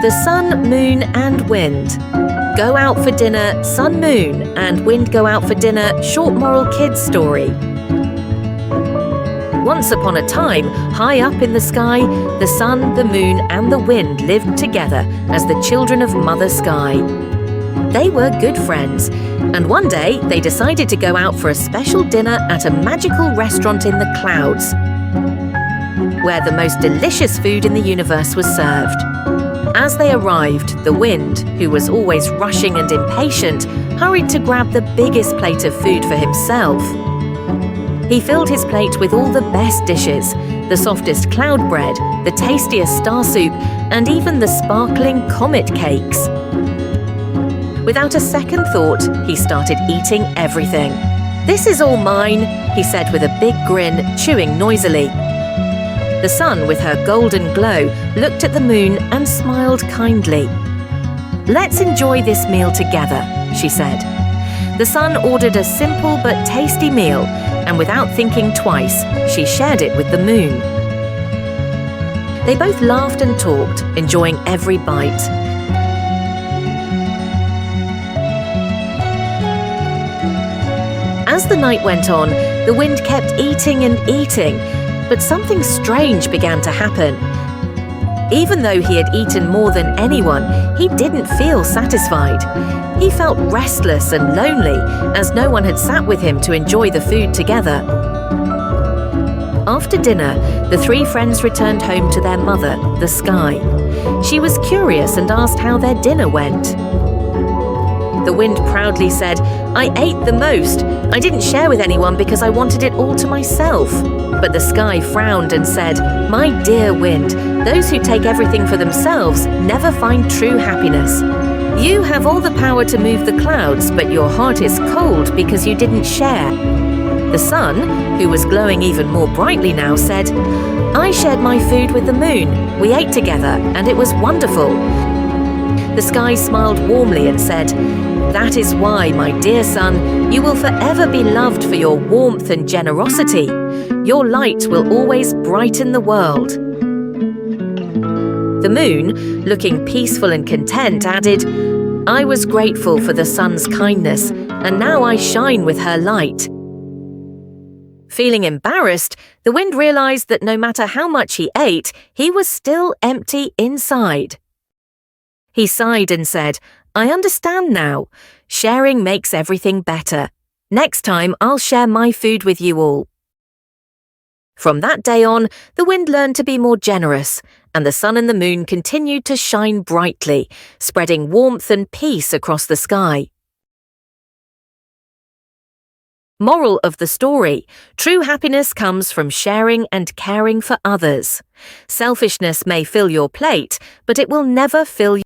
The Sun, Moon and Wind. Go out for dinner, sun, moon, and wind go out for dinner, short moral kids story. Once upon a time, high up in the sky, the sun, the moon and the wind lived together as the children of Mother Sky. They were good friends, and one day they decided to go out for a special dinner at a magical restaurant in the clouds, where the most delicious food in the universe was served. As they arrived, the wind, who was always rushing and impatient, hurried to grab the biggest plate of food for himself. He filled his plate with all the best dishes, the softest cloud bread, the tastiest star soup, and even the sparkling comet cakes. Without a second thought, he started eating everything. "This is all mine," he said with a big grin, chewing noisily. The sun, with her golden glow, looked at the moon and smiled kindly. "Let's enjoy this meal together," she said. The sun ordered a simple but tasty meal, and without thinking twice, she shared it with the moon. They both laughed and talked, enjoying every bite. As the night went on, the wind kept eating and eating, but something strange began to happen. Even though he had eaten more than anyone, he didn't feel satisfied. He felt restless and lonely, as no one had sat with him to enjoy the food together. After dinner, the three friends returned home to their mother, the sky. She was curious and asked how their dinner went. The wind proudly said, "I ate the most. I didn't share with anyone because I wanted it all to myself." But the sky frowned and said, "My dear wind, those who take everything for themselves never find true happiness. You have all the power to move the clouds, but your heart is cold because you didn't share." The sun, who was glowing even more brightly now, said, "I shared my food with the moon. We ate together and it was wonderful." The sky smiled warmly and said, "That is why, my dear sun, you will forever be loved for your warmth and generosity. Your light will always brighten the world." The moon, looking peaceful and content, added, "I was grateful for the sun's kindness, and now I shine with her light." Feeling embarrassed, the wind realized that no matter how much he ate, he was still empty inside. He sighed and said, "I understand now. Sharing makes everything better. Next time I'll share my food with you all." From that day on, the wind learned to be more generous, and the sun and the moon continued to shine brightly, spreading warmth and peace across the sky. Moral of the story: true happiness comes from sharing and caring for others. Selfishness may fill your plate, but it will never fill